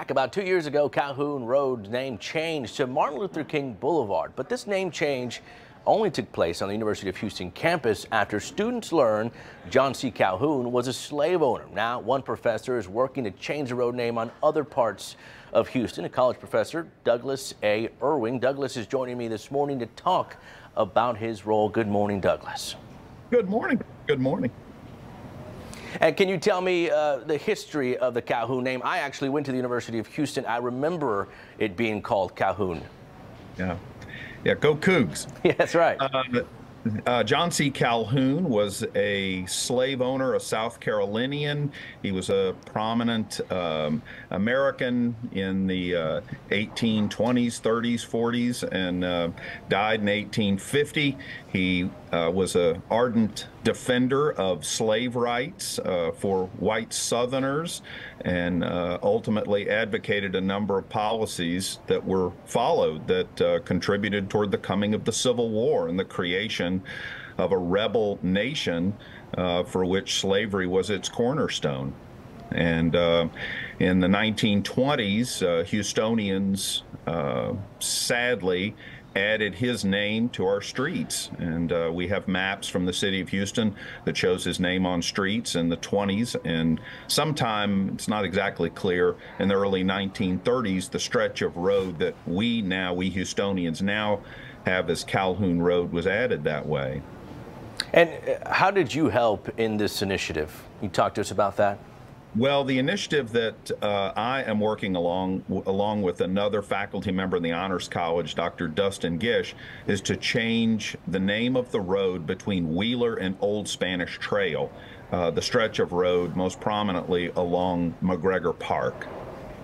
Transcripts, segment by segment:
back. About 2 years ago, Calhoun Road's name changed to Martin Luther King Boulevard. But this name change only took place on the University of Houston campus after students learned John C. Calhoun was a slave owner. Now, one professor is working to change the road name on other parts of Houston. A college professor, Douglas A. Erwing. Douglas is joining me this morning to talk about his role. Good morning, Douglas. Good morning. Good morning. And can you tell me the history of the Calhoun name? I actually went to the University of Houston. I remember it being called Calhoun. Yeah, go Cougs. Yeah, that's right. John C. Calhoun was a slave owner, a South Carolinian. He was a prominent American in the 1820s, 30s, 40s, and died in 1850. He was an ardent defender of slave rights for white Southerners, and ultimately advocated a number of policies that were followed that contributed toward the coming of the Civil War and the creation of a rebel nation for which slavery was its cornerstone. And in the 1920s, Houstonians sadly added his name to our streets, and we have maps from the city of Houston that shows his name on streets in the 20s, and sometime, it's not exactly clear, in the early 1930s, the stretch of road that we Houstonians now have as Calhoun Road was added that way. And how did you help in this initiative? Can you talk to us about that? Well, the initiative that I am working along with another faculty member in the Honors College, Dr. Dustin Gish, is to change the name of the road between Wheeler and Old Spanish Trail, the stretch of road most prominently along McGregor Park.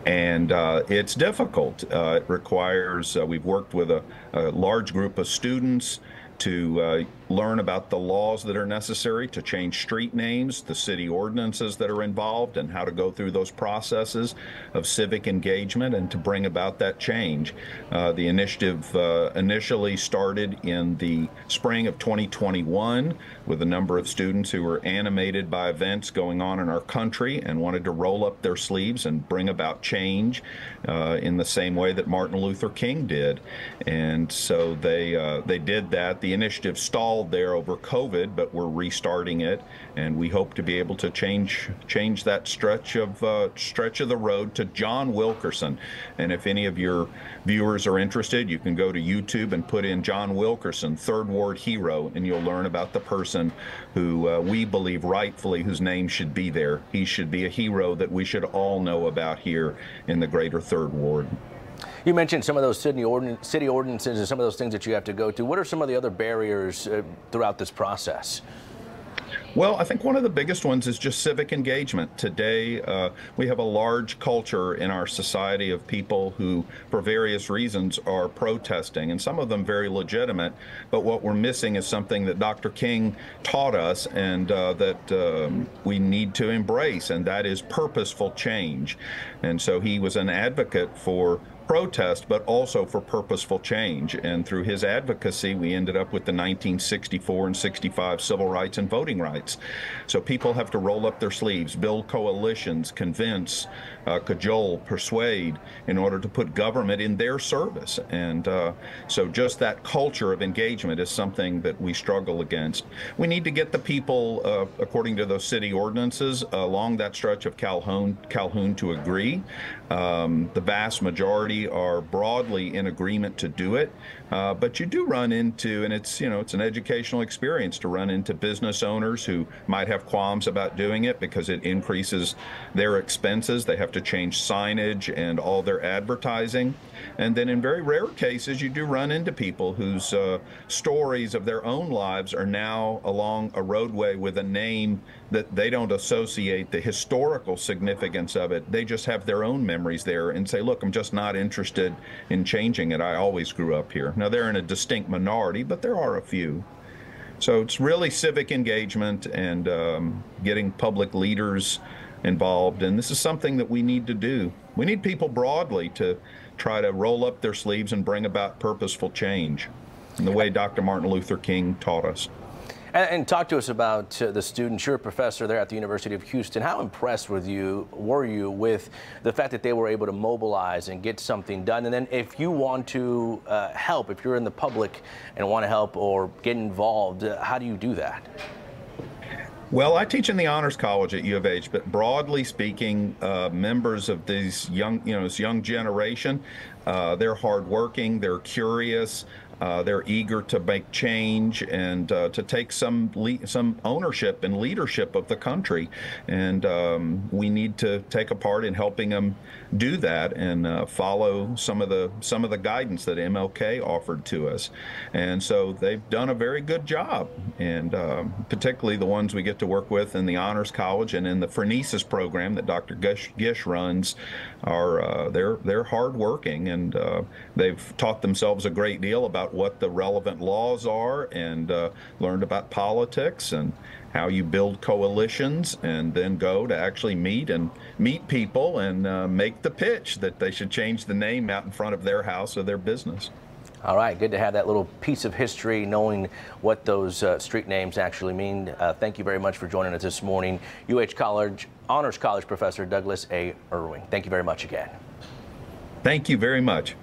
And it's difficult. It requires, we've worked with a large group of students to learn about the laws that are necessary to change street names, the city ordinances that are involved, and how to go through those processes of civic engagement and to bring about that change. The initiative initially started in the spring of 2021 with a number of students who were animated by events going on in our country and wanted to roll up their sleeves and bring about change in the same way that Martin Luther King did. And so they did that. The initiative stalled there over COVID, but we're restarting it, and we hope to be able to change that stretch of the road to John Wilkerson. And if any of your viewers are interested, you can go to YouTube and put in John Wilkerson, Third Ward hero, and you'll learn about the person who we believe rightfully whose name should be there. He should be a hero that we should all know about here in the greater Third Ward. You mentioned some of those city ordinances and some of those things that you have to go through. What are some of the other barriers throughout this process? Well, I think one of the biggest ones is just civic engagement. Today, we have a large culture in our society of people who, for various reasons, are protesting, and some of them very legitimate. But what we're missing is something that Dr. King taught us and that we need to embrace, and that is purposeful change. And so he was an advocate for protest, but also for purposeful change. And through his advocacy, we ended up with the 1964 and 65 civil rights and voting rights. So people have to roll up their sleeves, build coalitions, convince, cajole, persuade in order to put government in their service. And so just that culture of engagement is something that we struggle against. We need to get the people, according to those city ordinances, along that stretch of Calhoun to agree. The vast majority are broadly in agreement to do it, but you do run into, and it's an educational experience to run into business owners who might have qualms about doing it because it increases their expenses. They have to change signage and all their advertising. And then in very rare cases, you do run into people whose stories of their own lives are now along a roadway with a name that they don't associate the historical significance of it. They just have their own memories there and say, look, I'm just not interested in changing it. I always grew up here. Now, they're in a distinct minority, but there are a few. So it's really civic engagement and getting public leaders involved. And this is something that we need to do. We need people broadly to try to roll up their sleeves and bring about purposeful change in the way Dr. Martin Luther King taught us. And talk to us about the students. You're a professor there at the University of Houston. How impressed were you with the fact that they were able to mobilize and get something done? And then if you want to help, if you're in the public and want to help or get involved, how do you do that? Well, I teach in the Honors College at U of H, but broadly speaking, members of these this young generation, they're hardworking, they're curious, they're eager to make change and to take some ownership and leadership of the country, and we need to take a part in helping them do that and follow some of the guidance that MLK offered to us. And so they've done a very good job, and particularly the ones we get to work with in the Honors College and in the Phronesis program that Dr. Gish runs are they're hardworking, and they've taught themselves a great deal about what the relevant laws are, and learned about politics and how you build coalitions, and then go to actually meet people and make the pitch that they should change the name out in front of their house or their business. All right, good to have that little piece of history, knowing what those street names actually mean. Thank you very much for joining us this morning. UH College Honors College Professor Douglas A. Erwing. Thank you very much again. Thank you very much.